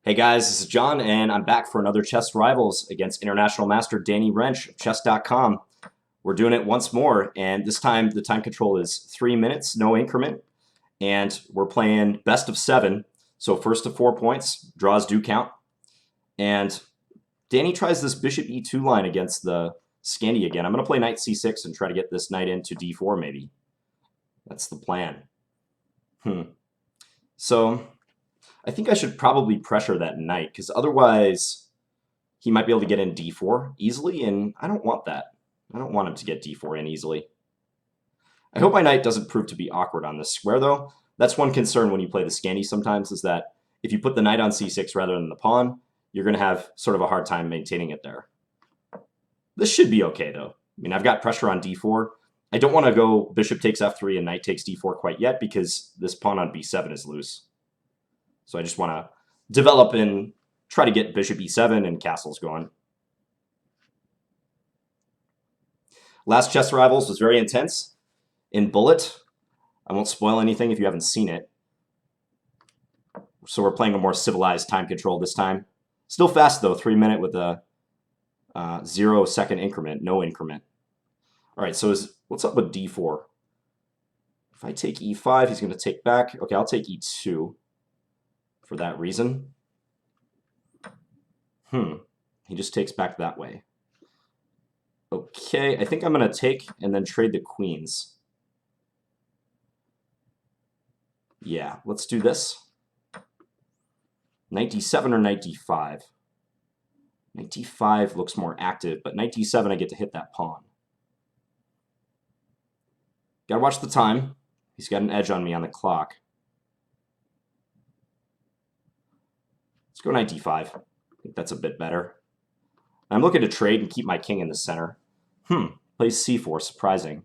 Hey guys, this is John, and I'm back for another chess rivals against international master Danny Rensch of chess.com. We're doing it once more, and this time the time control is 3 minutes, no increment, and we're playing best of 7. So first to 4 points, draws do count. And Danny tries this bishop e2 line against the Scandi again. I'm going to play knight c6 and try to get this knight into d4 maybe. That's the plan. So I think I should probably pressure that knight, because otherwise he might be able to get in d4 easily, and I don't want that. I don't want him to get d4 in easily. I hope my knight doesn't prove to be awkward on this square, though. That's one concern when you play the Scandi sometimes, is that if you put the knight on c6 rather than the pawn, you're going to have sort of a hard time maintaining it there. This should be okay, though. I mean, I've got pressure on d4. I don't want to go bishop takes f3 and knight takes d4 quite yet, because this pawn on b7 is loose. So I just want to develop and try to get bishop e7 and castles going. Last chess rivals was very intense. In Bullet, I won't spoil anything if you haven't seen it. So we're playing a more civilized time control this time. Still fast though, 3 minute with a 0 second increment, no increment. All right, so what's up with d4? If I take e5, he's going to take back. Okay, I'll take e2 for that reason. He just takes back that way. Okay, I think I'm going to take and then trade the queens. Yeah, let's do this. Knight d7 or knight d5? Knight d5 looks more active, but knight d7 I get to hit that pawn. Gotta watch the time. He's got an edge on me on the clock. Let's go knight d5. I think that's a bit better. I'm looking to trade and keep my king in the center. Plays c4, surprising.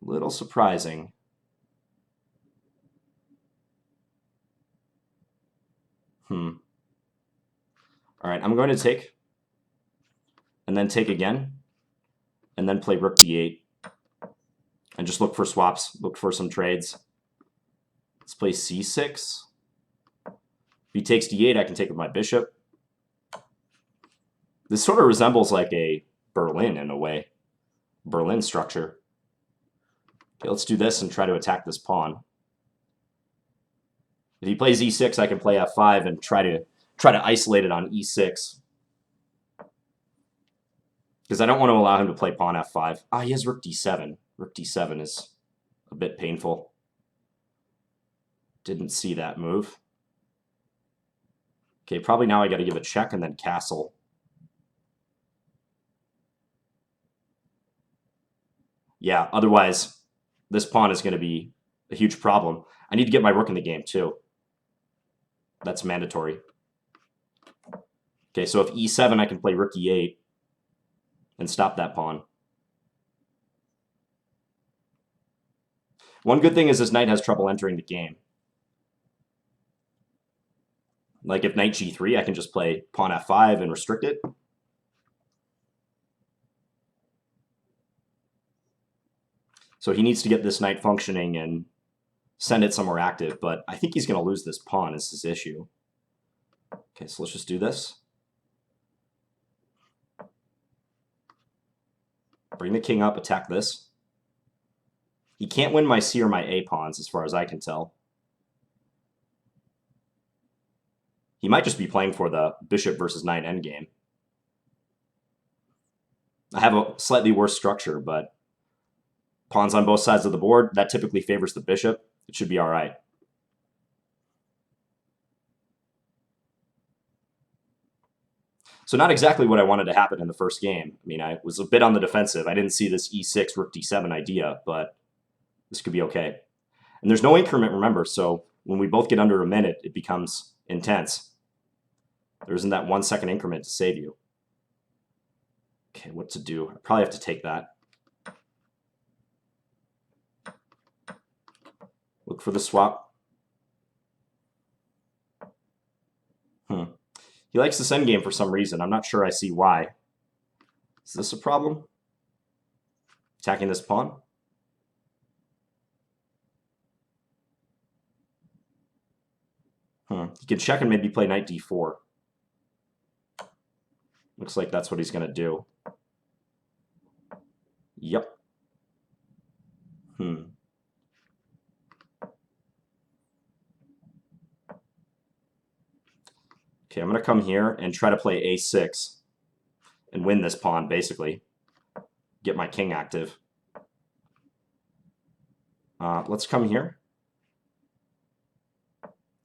A little surprising. All right, I'm going to take, and then take again, and then play rook d8, and just look for swaps, look for some trades. Let's play c6. If he takes d8, I can take with my bishop. This sort of resembles like a Berlin in a way. Berlin structure. Okay, let's do this and try to attack this pawn. If he plays e6, I can play f5 and try to isolate it on e6. Because I don't want to allow him to play pawn f5. He has rook d7. Rook d7 is a bit painful. Didn't see that move. Okay, probably now I got to give a check and then castle. Yeah, otherwise this pawn is going to be a huge problem. I need to get my rook in the game too. That's mandatory. Okay, so if e7, I can play rook e8 and stop that pawn. One good thing is this knight has trouble entering the game. Like if knight g3, I can just play pawn f5 and restrict it. So he needs to get this knight functioning and send it somewhere active, but I think he's going to lose this pawn is his issue. Okay, so let's just do this. Bring the king up, attack this. He can't win my c or my a pawns as far as I can tell. He might just be playing for the bishop versus knight endgame. I have a slightly worse structure, but pawns on both sides of the board, that typically favors the bishop. It should be all right. So not exactly what I wanted to happen in the first game. I mean, I was a bit on the defensive. I didn't see this e6, rook d7 idea, but this could be okay. And there's no increment, remember, so when we both get under a minute, it becomes intense. There isn't that 1 second increment to save you. Okay, what to do? I probably have to take that. Look for the swap. He likes this endgame for some reason. I'm not sure I see why. Is this a problem? Attacking this pawn? He could check and maybe play knight d4. Looks like that's what he's going to do. Yep. Okay, I'm going to come here and try to play a6 and win this pawn, basically. Get my king active. Let's come here.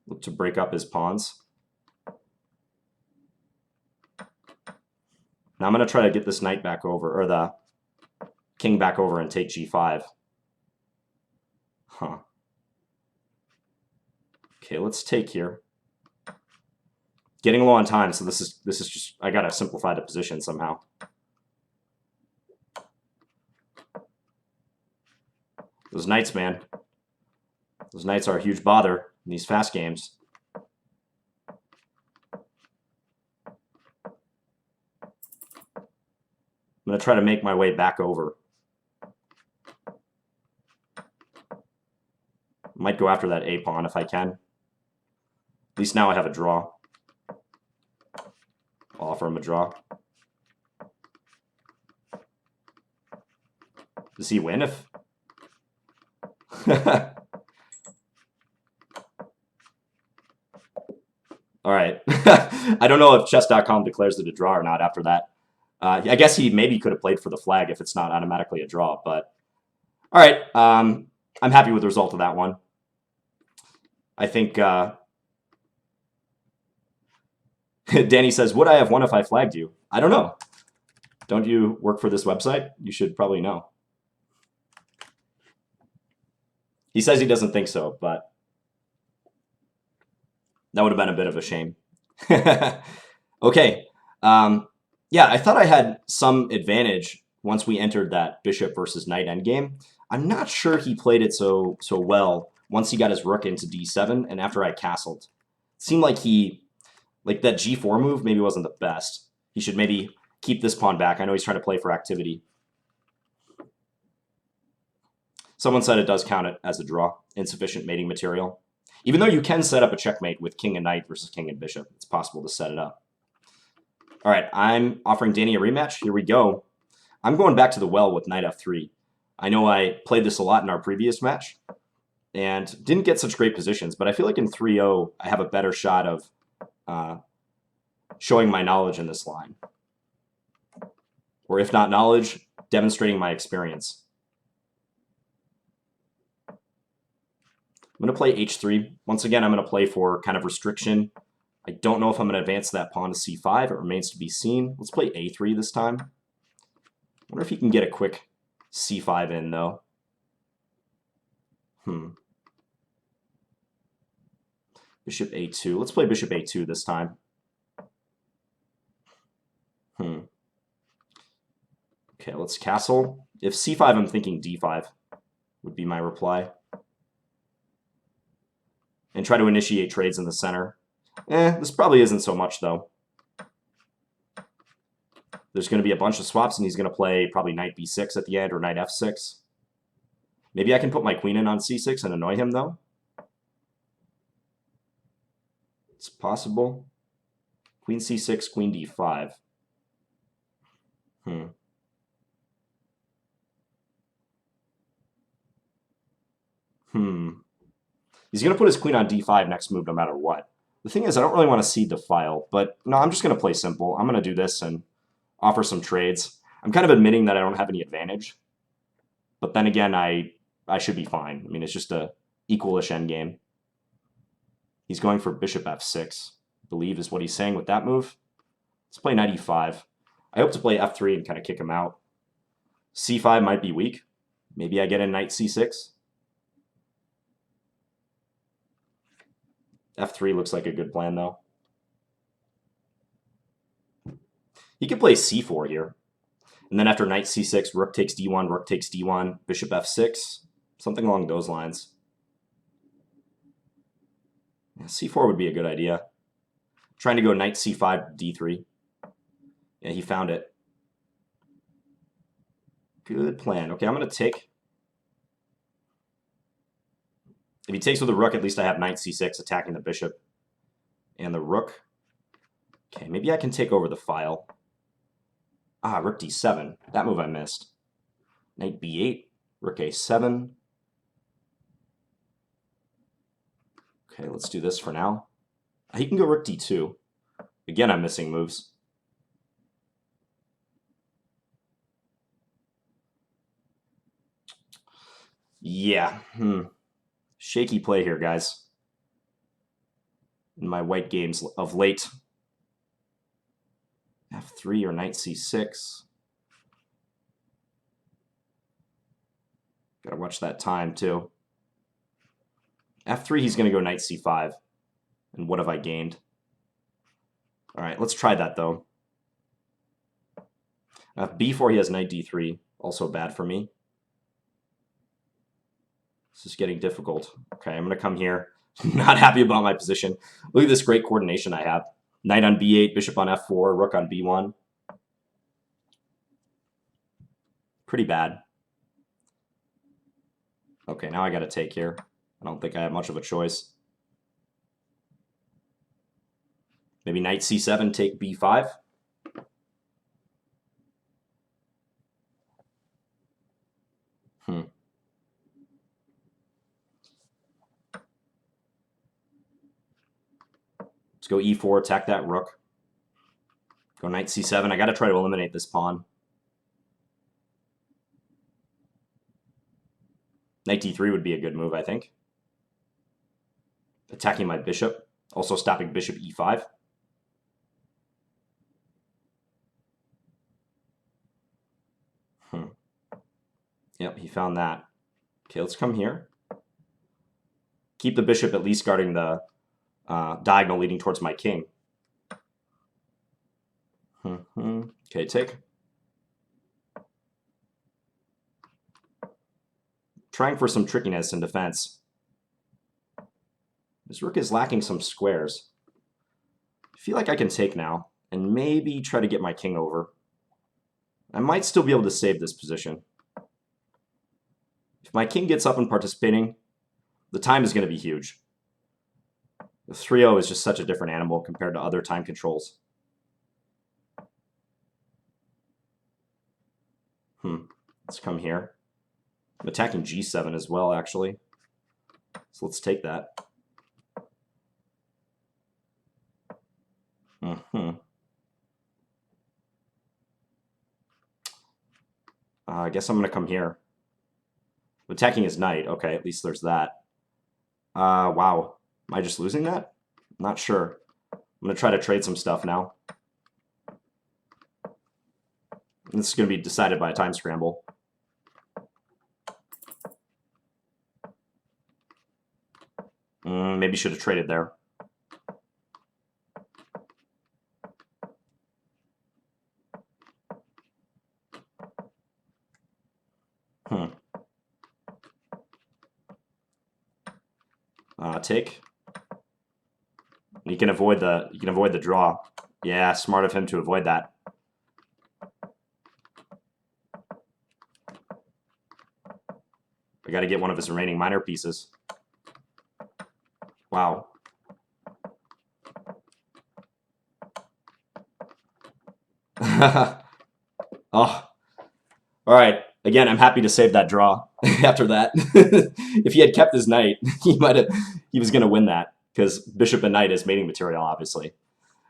Look to break up his pawns. Now I'm going to try to get this knight back over, or the king back over and take g5. Huh. Okay, let's take here. Getting low on time, so this is just, I gotta simplify the position somehow. Those knights, man. Those knights are a huge bother in these fast games. I'm gonna try to make my way back over. Might go after that a pawn if I can. At least now I have a draw. I'll offer him a draw. Does he win if... All right. I don't know if chess.com declares it a draw or not after that. I guess he maybe could have played for the flag if it's not automatically a draw, but... All right. I'm happy with the result of that one. I think... Danny says, would I have won if I flagged you? I don't know. Don't you work for this website? You should probably know. He says he doesn't think so, but that would have been a bit of a shame. Okay. Yeah, I thought I had some advantage once we entered that bishop versus knight endgame. I'm not sure he played it so well once he got his rook into d7 and after I castled. It seemed like like that g4 move maybe wasn't the best. He should maybe keep this pawn back. I know he's trying to play for activity. Someone said it does count it as a draw. Insufficient mating material. Even though you can set up a checkmate with king and knight versus king and bishop. It's possible to set it up. All right, I'm offering Danny a rematch. Here we go. I'm going back to the well with knight f3. I know I played this a lot in our previous match and didn't get such great positions, but I feel like in 3-0 I have a better shot of showing my knowledge in this line. Or if not knowledge, demonstrating my experience. I'm going to play h3. Once again, I'm going to play for kind of restriction. I don't know if I'm going to advance that pawn to c5. It remains to be seen. Let's play a3 this time. I wonder if he can get a quick c5 in, though. Bishop a2. Let's play bishop a2 this time. Okay, let's castle. If c5, I'm thinking d5 would be my reply. And try to initiate trades in the center. This probably isn't so much, though. There's going to be a bunch of swaps, and he's going to play probably knight b6 at the end, or knight f6. Maybe I can put my queen in on c6 and annoy him, though. It's possible. Queen c6, queen d5. He's going to put his queen on d5 next move no matter what. The thing is, I don't really want to cede the file, but no, I'm just going to play simple. I'm going to do this and offer some trades. I'm kind of admitting that I don't have any advantage. But then again, I should be fine. I mean, it's just a equal-ish endgame. He's going for bishop f6, I believe is what he's saying with that move. Let's play knight e5. I hope to play f3 and kind of kick him out. c5 might be weak. Maybe I get in knight c6. f3 looks like a good plan, though. He could play c4 here. And then after knight c6, rook takes d1, rook takes d1, bishop f6. Something along those lines. Yeah, c4 would be a good idea. Trying to go knight c5, d3. Yeah, he found it. Good plan. Okay, I'm going to take. If he takes with a rook, at least I have knight c6 attacking the bishop. and the rook. Okay, maybe I can take over the file. Ah, rook d7. That move I missed. Knight b8, rook a7. Okay, let's do this for now. He can go rook d2. Again, I'm missing moves. Yeah, shaky play here, guys. In my white games of late. f3 or knight c6. Gotta watch that time, too. f3, he's going to go knight c5. And what have I gained? All right, let's try that, though. b4, he has knight d3. Also bad for me. This is getting difficult. Okay, I'm going to come here. Not happy about my position. Look at this great coordination I have. Knight on b8, bishop on f4, rook on b1. Pretty bad. Okay, now I got to take here. I don't think I have much of a choice. Maybe knight c7, take b5. Let's go e4, attack that rook. Go knight c7. I got to try to eliminate this pawn. Knight d3 would be a good move, I think. Attacking my bishop. Also stopping bishop e5. Yep, he found that. Okay, let's come here. Keep the bishop at least guarding the diagonal leading towards my king. Okay, take. Trying for some trickiness in defense. This rook is lacking some squares. I feel like I can take now and maybe try to get my king over. I might still be able to save this position. If my king gets up and participating, the time is going to be huge. The 3-0 is just such a different animal compared to other time controls. Let's come here. I'm attacking g7 as well, actually. So let's take that. I guess I'm going to come here. Attacking his knight. Okay, at least there's that. Wow. Am I just losing that? Not sure. I'm going to try to trade some stuff now. This is going to be decided by a time scramble. Maybe should have traded there. Take. You can avoid the draw. Yeah, smart of him to avoid that. I got to get one of his remaining minor pieces. Wow. Oh. All right. Again, I'm happy to save that draw after that. If he had kept his knight, he was going to win that because bishop and knight is mating material, obviously.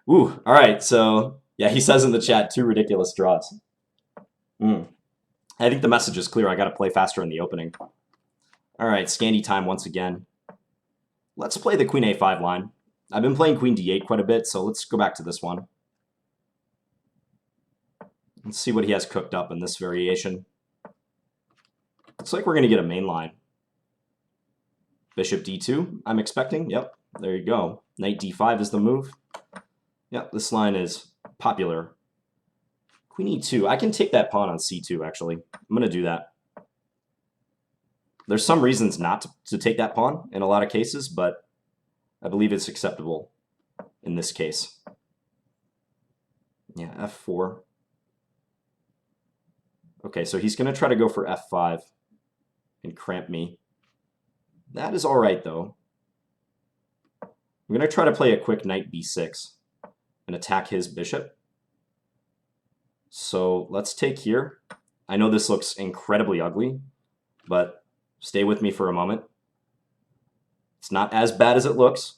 Ooh, all right. So, yeah, he says in the chat, 2 ridiculous draws. I think the message is clear. I got to play faster in the opening. All right, Scandi time once again. Let's play the queen a5 line. I've been playing queen d8 quite a bit, so let's go back to this one. Let's see what he has cooked up in this variation. Looks like we're going to get a main line. Bishop d2, I'm expecting. Yep, there you go. Knight d5 is the move. Yep, this line is popular. Queen e2. I can take that pawn on c2, actually. I'm going to do that. There's some reasons not to take that pawn in a lot of cases, but I believe it's acceptable in this case. Yeah, f4. Okay, so he's going to try to go for f5 and cramp me. That is all right, though. I'm going to try to play a quick knight b6 and attack his bishop. So let's take here. I know this looks incredibly ugly, but stay with me for a moment. It's not as bad as it looks.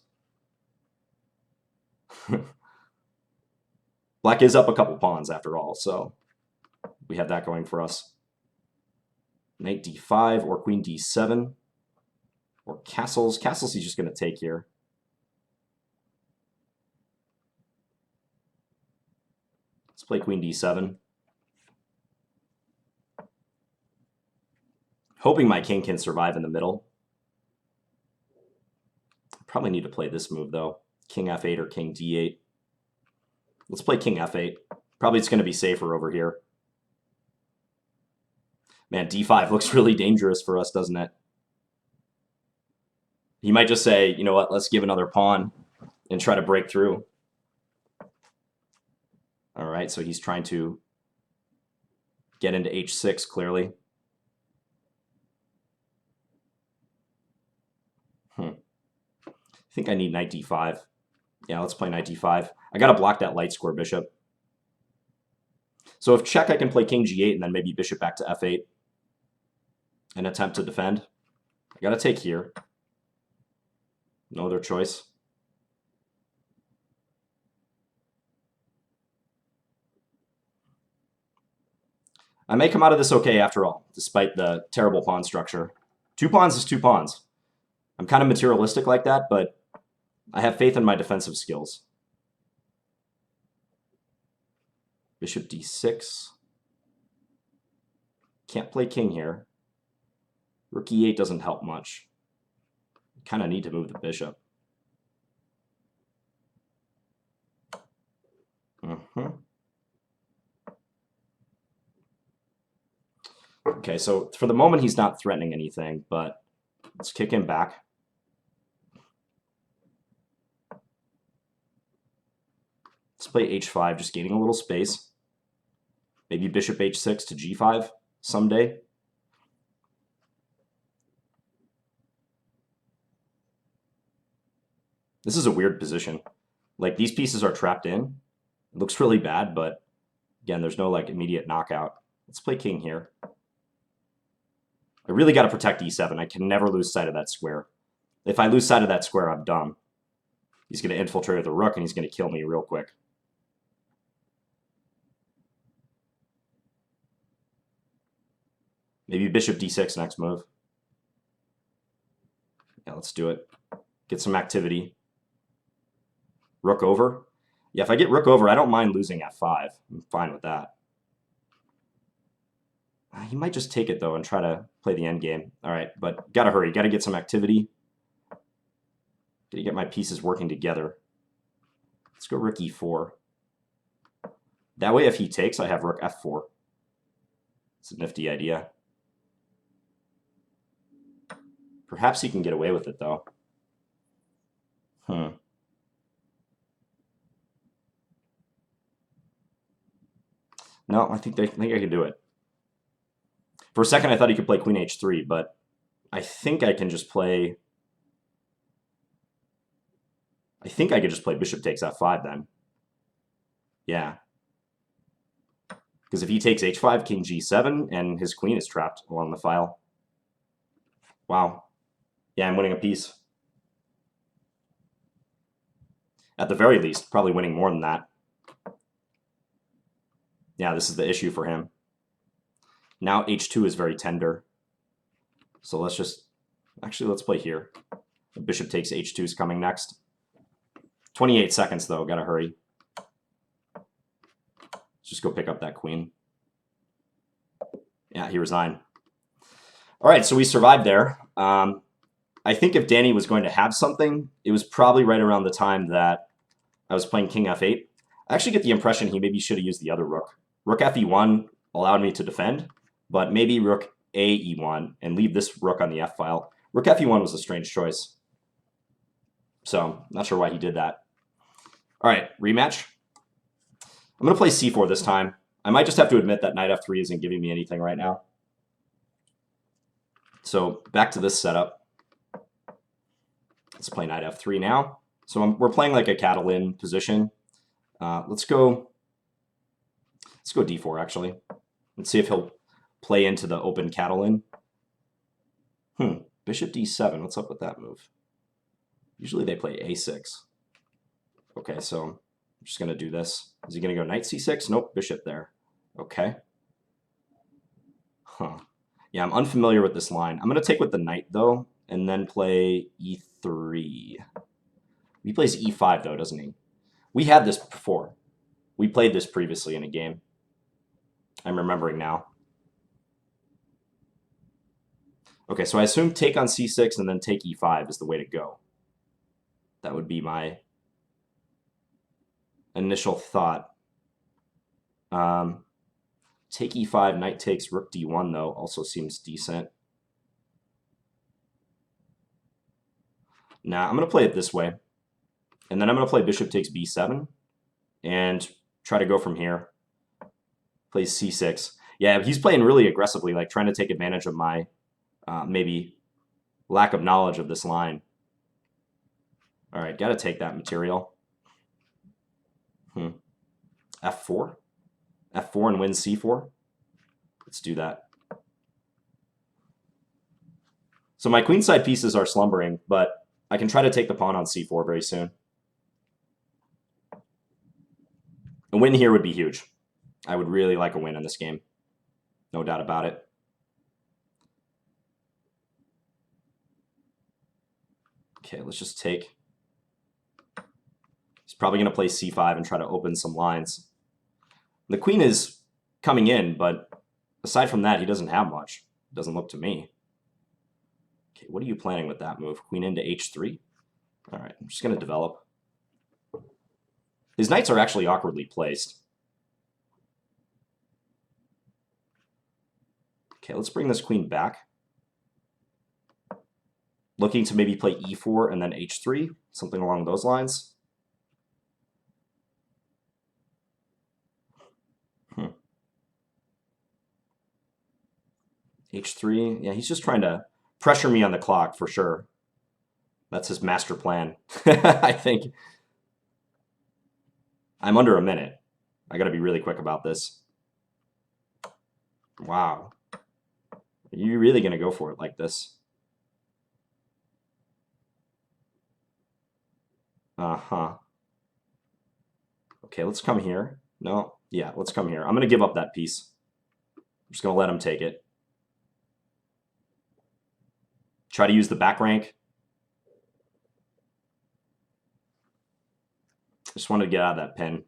Black is up a couple pawns after all, so we have that going for us. Knight d5 or queen d7 or castles. Castles he's just going to take here. Let's play queen d7. Hoping my king can survive in the middle. Probably need to play this move, though. King f8 or king d8. Let's play king f8. Probably it's going to be safer over here. Man, d5 looks really dangerous for us, doesn't it? He might just say, you know what, let's give another pawn and try to break through. All right, so he's trying to get into h6, clearly. I think I need knight d5. Yeah, let's play knight d5. I got to block that light square bishop. So if check, I can play king g8 and then maybe bishop back to f8 and attempt to defend. I got to take here. No other choice. I may come out of this okay after all, despite the terrible pawn structure. 2 pawns is 2 pawns. I'm kind of materialistic like that, but I have faith in my defensive skills. Bishop d6. Can't play king here. Rook e8 doesn't help much. Kind of need to move the bishop. Okay, so for the moment he's not threatening anything, but let's kick him back. Let's play h5, just gaining a little space. Maybe bishop h6 to g5 someday. This is a weird position. Like, these pieces are trapped in. It looks really bad, but again, there's no like immediate knockout. Let's play king here. I really got to protect e7. I can never lose sight of that square. If I lose sight of that square, I'm done. He's going to infiltrate with a rook, and he's going to kill me real quick. Maybe bishop d6 next move. Yeah, let's do it. Get some activity. Rook over. Yeah, if I get rook over, I don't mind losing f5. I'm fine with that. He might just take it, though, and try to play the endgame. All right, but gotta hurry. Gotta get some activity. Gotta get my pieces working together. Let's go rook e4. That way, if he takes, I have rook f4. It's a nifty idea. Perhaps he can get away with it, though. No, I think I can do it. For a second, I thought he could play queen h3, but I think I can just play... I think I could just play bishop takes f5 then. Yeah. Because if he takes h5, king g7, and his queen is trapped along the file. Wow. Yeah, I'm winning a piece. At the very least, probably winning more than that. Yeah, this is the issue for him. Now h2 is very tender. So let's just... Actually, let's play here. Bishop takes h2 is coming next. 28 seconds, though. Gotta hurry. Let's just go pick up that queen. Yeah, he resigned. All right, so we survived there. I think if Danny was going to have something, it was probably right around the time that I was playing king f8. I actually get the impression he maybe should have used the other rook. Rook fe1 allowed me to defend, but maybe rook a e1 and leave this rook on the f file. Rook fe1 was a strange choice. So, not sure why he did that. All right, rematch. I'm going to play c4 this time. I might just have to admit that knight f3 isn't giving me anything right now. So, back to this setup. Let's play knight f3 now. So we're playing like a Catalan position. Let's go d4 actually. Let's see if he'll play into the open Catalan. Bishop d7. What's up with that move? Usually they play a6. Okay, so I'm just going to do this. Is he going to go knight c6? Nope, bishop there. Okay. Yeah, I'm unfamiliar with this line. I'm going to take with the knight, though, and then play e3. He plays e5, though, doesn't he? We had this before. We played this previously in a game. I'm remembering now. Okay, so I assume take on c6 and then take e5 is the way to go. That would be my initial thought. Take e5, knight takes rook d1, though, also seems decent. Now, I'm going to play it this way. And then I'm going to play bishop takes b7 and try to go from here. Plays c6. Yeah, he's playing really aggressively, like trying to take advantage of my maybe lack of knowledge of this line. All right, got to take that material. F4? F4 and win c4? Let's do that. So my queenside pieces are slumbering, but I can try to take the pawn on c4 very soon. A win here would be huge. I would really like a win in this game. No doubt about it. Okay, let's just take. He's probably going to play c5 and try to open some lines. The queen is coming in, but aside from that, he doesn't have much. Doesn't look to me. Okay, what are you planning with that move? Queen into h3? All right, I'm just going to develop. His knights are actually awkwardly placed. Okay, let's bring this queen back. Looking to maybe play e4 and then h3, something along those lines. h3, yeah, he's just trying to pressure me on the clock for sure. That's his master plan. I think. I'm under a minute. I got to be really quick about this. Wow. Are you really going to go for it like this? Uh-huh. Okay, let's come here. No, yeah, let's come here. I'm going to give up that piece. I'm just going to let him take it. Try to use the back rank. Just wanted to get out of that pin.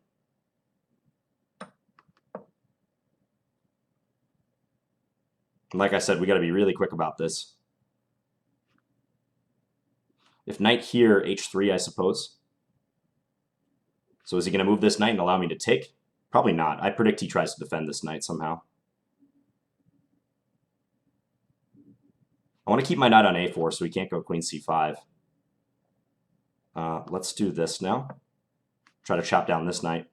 Like I said, we got to be really quick about this. If knight here, h3, I suppose. So is he going to move this knight and allow me to take? Probably not. I predict he tries to defend this knight somehow. I want to keep my knight on a4 so he can't go queen c5. Let's do this now. Try to chop down this knight.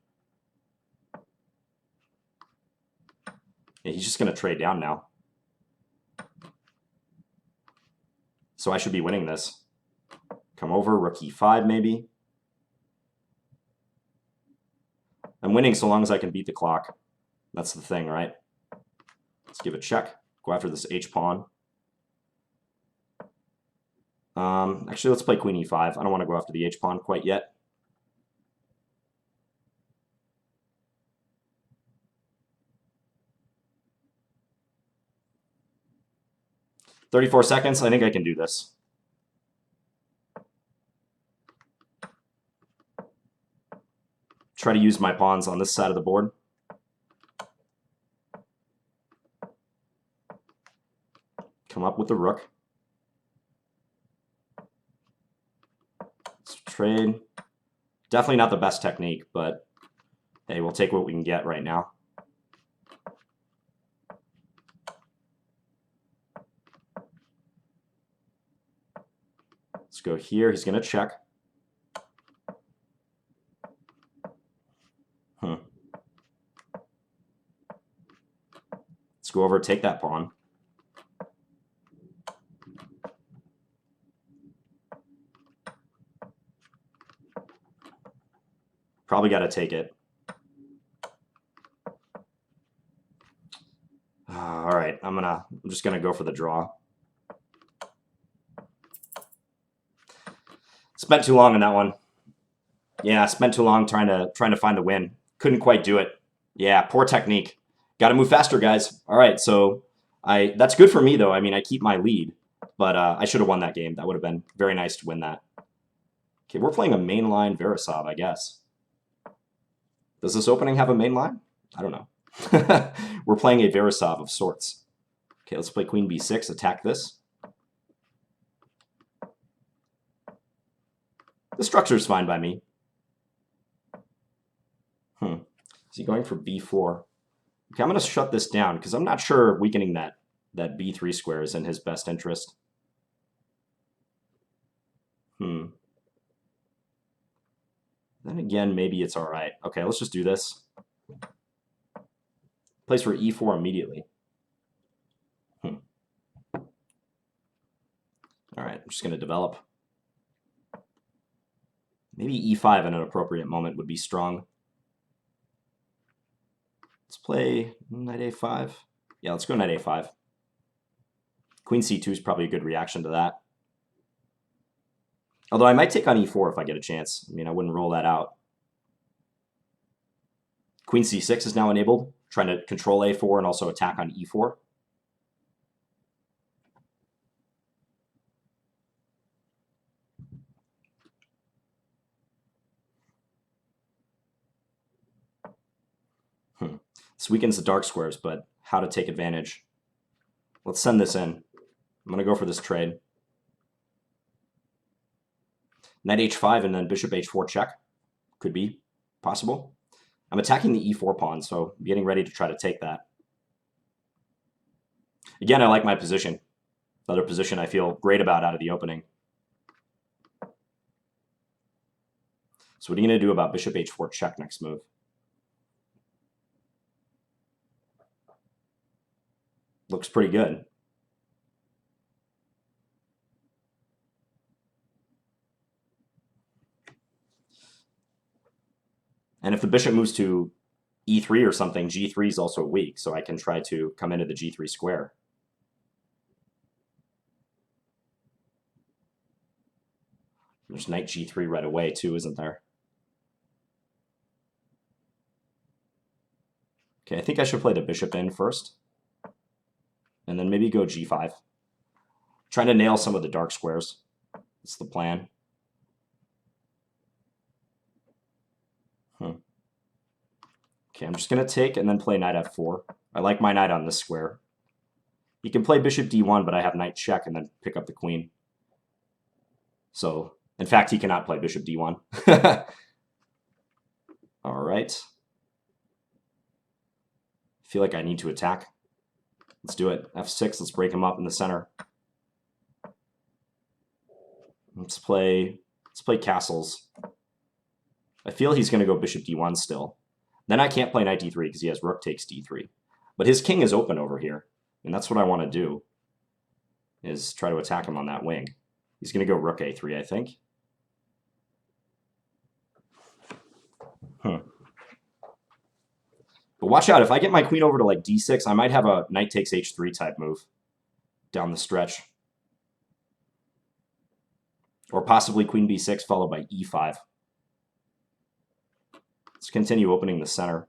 Yeah, he's just going to trade down now. So I should be winning this. Come over, rook e5 maybe. I'm winning so long as I can beat the clock. That's the thing, right? Let's give a check. Go after this h-pawn. Actually, let's play queen e5. I don't want to go after the h-pawn quite yet. "34 seconds. I think I can do this." Try to use my pawns on this side of the board. Come up with the rook. Let's trade. Definitely not the best technique, but hey, we'll take what we can get right now. Let's go here. He's going to check. Let's go over, take that pawn. Probably got to take it. All right, I'm just gonna go for the draw. Spent too long on that one. Yeah, spent too long trying to find the win. Couldn't quite do it. Yeah, poor technique. Got to move faster, guys. All right, so that's good for me though. I mean, I keep my lead, but I should have won that game. That would have been very nice to win that. Okay, we're playing a mainline Verisov, I guess. Does this opening have a mainline? I don't know. We're playing a Verisov of sorts. Okay, let's play Queen B6, attack this. The structure's fine by me. Is he going for B4? Okay, I'm going to shut this down because I'm not sure weakening that B3 square is in his best interest. Then again, maybe it's all right. Okay, let's just do this. Plays for E4 immediately. All right, I'm just going to develop. Maybe E5 in an appropriate moment would be strong. Let's play knight A5. Yeah, let's go knight A5. Queen C2 is probably a good reaction to that. Although I might take on E4 if I get a chance. I mean, I wouldn't rule that out. Queen C6 is now enabled, trying to control A4 and also attack on E4. This weakens the dark squares, but how to take advantage. Let's send this in. I'm going to go for this trade. Knight H5 and then bishop H4 check. Could be possible. I'm attacking the E4 pawn, so I'm getting ready to try to take that. Again, I like my position. Another position I feel great about out of the opening. So what are you going to do about bishop H4 check next move? Looks pretty good. And if the bishop moves to E3 or something, G3 is also weak, so I can try to come into the G3 square. There's knight G3 right away too, isn't there? Okay, I think I should play the bishop in first. And then maybe go G5. Trying to nail some of the dark squares. That's the plan. Okay, I'm just going to take and then play knight F4. I like my knight on this square. He can play bishop D1, but I have knight check and then pick up the queen. So, in fact, he cannot play bishop D1. All right. I feel like I need to attack. Let's do it. F6, let's break him up in the center. Let's play castles. I feel he's going to go bishop D1 still. Then I can't play knight D3 because he has rook takes D3. But his king is open over here. And that's what I want to do, is try to attack him on that wing. He's going to go rook A3, I think. But watch out, if I get my queen over to like D6, I might have a knight takes H3 type move down the stretch. Or possibly queen B6 followed by E5. Let's continue opening the center.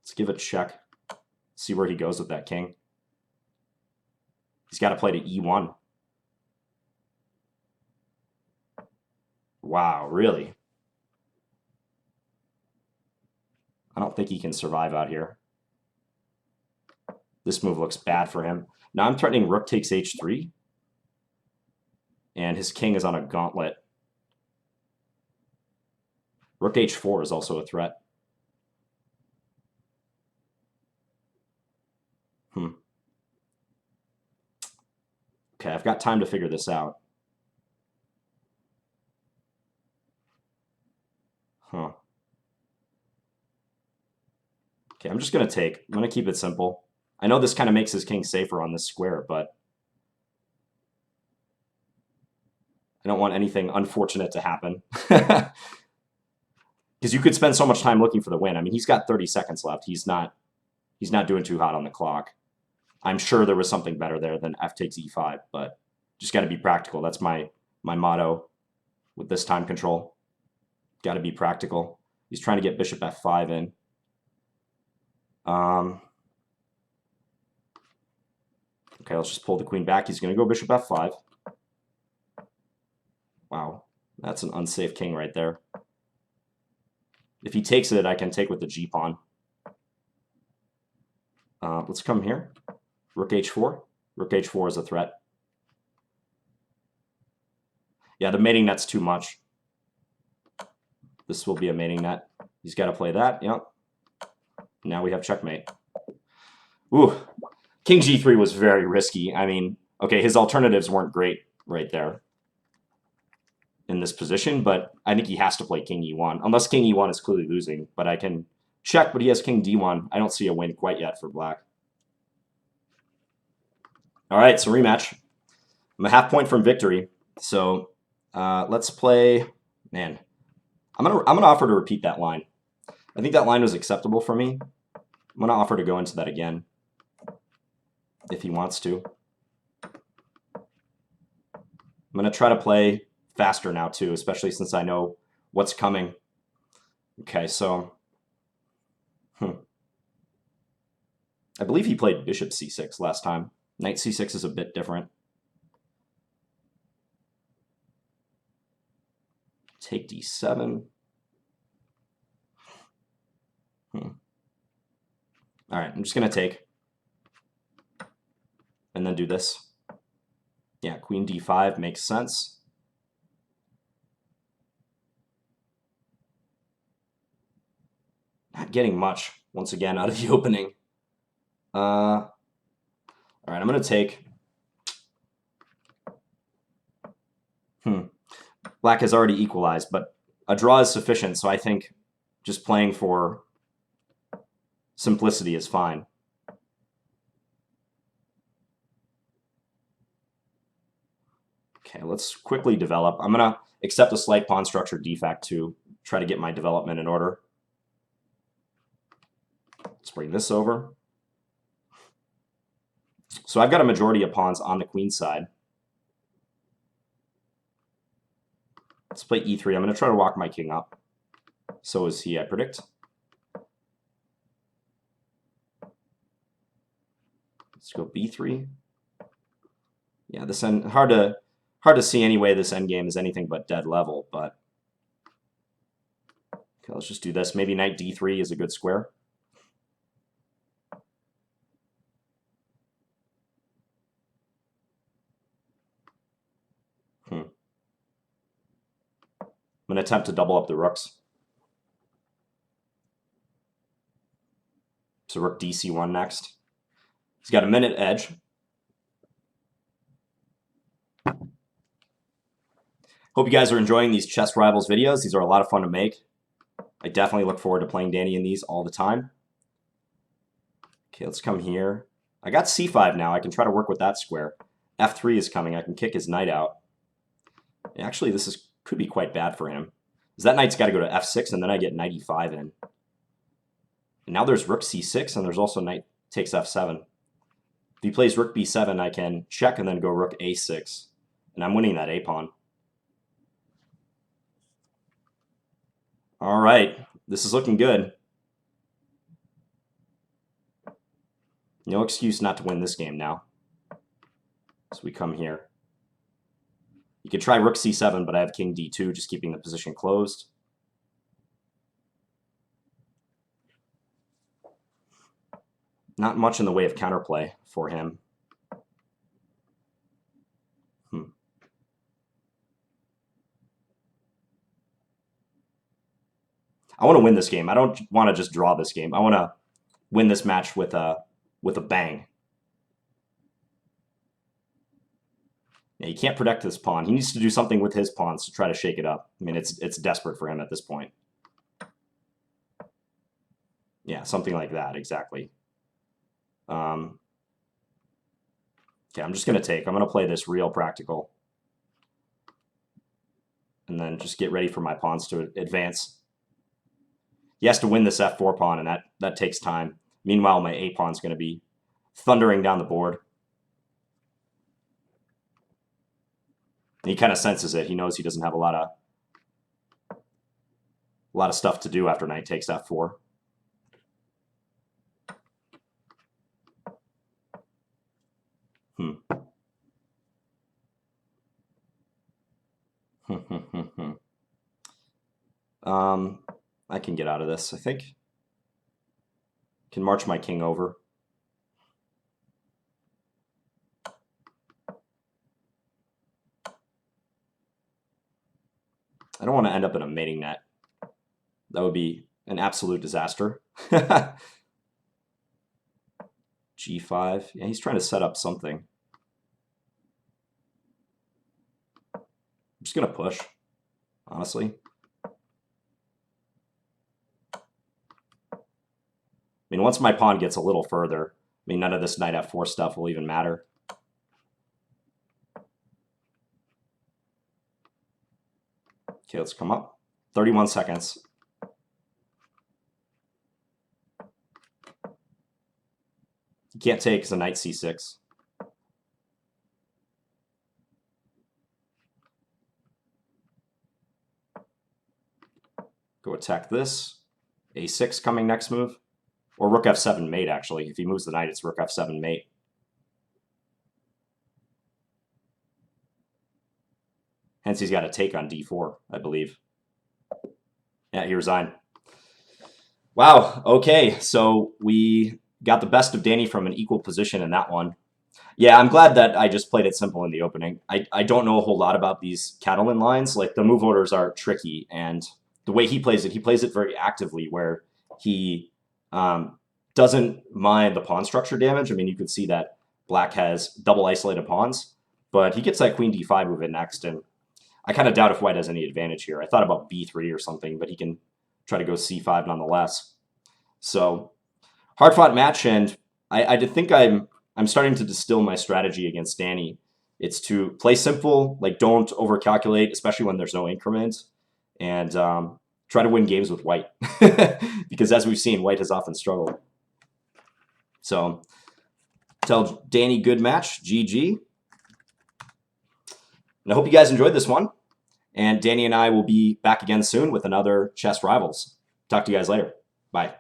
Let's give a check. See where he goes with that king. He's got to play to E1. Wow, really? I don't think he can survive out here. This move looks bad for him. Now I'm threatening rook takes H3. And his king is on a gauntlet. Rook H4 is also a threat. Okay, I've got time to figure this out. Okay, I'm just going to take. I'm going to keep it simple. I know this kind of makes his king safer on this square, but I don't want anything unfortunate to happen. Because you could spend so much time looking for the win. I mean, he's got 30 seconds left. He's not doing too hot on the clock. I'm sure there was something better there than f takes e5, but just got to be practical. That's my motto with this time control. Got to be practical. He's trying to get bishop f5 in. Okay, let's just pull the queen back. He's going to go bishop f5. Wow, that's an unsafe king right there. If he takes it, I can take with the g-pawn. Let's come here. Rook h4. Rook h4 is a threat. Yeah, the mating net's too much. This will be a mating net. He's got to play that. Yep. Now we have checkmate. Ooh, king g3 was very risky. I mean, okay, his alternatives weren't great right there in this position, but I think he has to play king e1, unless king e1 is clearly losing. But I can check, but he has king d1. I don't see a win quite yet for black. All right, so rematch. I'm a half point from victory. So let's play. Man, I'm gonna offer to repeat that line. I think that line was acceptable for me. I'm gonna offer to go into that again if he wants to. I'm gonna try to play faster now too, especially since I know what's coming. Okay, so I believe he played bishop c6 last time. Knight c6 is a bit different. Take d7. All right, I'm just going to take. And then do this. Yeah, queen d5 makes sense. Not getting much, once again, out of the opening. All right, I'm going to take. Black has already equalized, but a draw is sufficient, so I think just playing for simplicity is fine. Okay, let's quickly develop. I'm going to accept a slight pawn structure defect to try to get my development in order. Let's bring this over. So I've got a majority of pawns on the queen side. Let's play e3. I'm going to try to walk my king up. So is he, I predict. Let's go b3. Yeah, this end hard to see anyway. This endgame is anything but dead level, but okay, let's just do this. Maybe knight d3 is a good square. I'm going to attempt to double up the rooks. So rook dc1 next. He's got a minute edge. Hope you guys are enjoying these Chess Rivals videos. These are a lot of fun to make. I definitely look forward to playing Danny in these all the time. Okay, let's come here. I got c5 now. I can try to work with that square. f3 is coming. I can kick his knight out. Actually, this could be quite bad for him. Because that knight's got to go to f6, and then I get knight e5 in. And now there's rook c6, and there's also knight takes f7. If he plays rook b7, I can check and then go rook a6. And I'm winning that a-pawn. All right, this is looking good. No excuse not to win this game now. So we come here. You could try rook c7, but I have king d2, just keeping the position closed. Not much in the way of counterplay for him. I want to win this game. I don't want to just draw this game. I want to win this match with a bang. Yeah, he can't protect this pawn. He needs to do something with his pawns to try to shake it up. I mean, it's desperate for him at this point. Yeah, something like that, exactly. Okay, I'm just going to take. I'm going to play this real practical. and then just get ready for my pawns to advance. He has to win this f4 pawn, and that takes time. Meanwhile, my a pawn's going to be thundering down the board. And he kind of senses it. He knows he doesn't have a lot of stuff to do after knight takes f4. I can get out of this, I think. Can march my king over. I don't want to end up in a mating net. That would be an absolute disaster. G5. Yeah, he's trying to set up something. I'm just going to push, honestly. I mean, once my pawn gets a little further, I mean, none of this knight f4 stuff will even matter. Okay, let's come up. 31 seconds. You can't take because a knight c6. Go attack this. a6 coming next move. Or rook f7 mate, actually. If he moves the knight, it's rook f7 mate. Hence, he's got a take on d4, I believe. Yeah, he resigned. Wow, okay. So we got the best of Danny from an equal position in that one. Yeah, I'm glad that I just played it simple in the opening. I don't know a whole lot about these Catalan lines. Like, the move orders are tricky, and the way he plays it very actively, where he doesn't mind the pawn structure damage. I mean, you can see that black has double isolated pawns, but he gets that queen d5 move in next, and I kind of doubt if white has any advantage here. I thought about b3 or something, but he can try to go c5 nonetheless. So, hard-fought match, and I think I'm starting to distill my strategy against Danny. It's to play simple, like don't overcalculate, especially when there's no increment, and try to win games with white. Because as we've seen, white has often struggled. So, tell Danny good match, GG. And I hope you guys enjoyed this one. And Danny and I will be back again soon with another Chess Rivals. Talk to you guys later. Bye.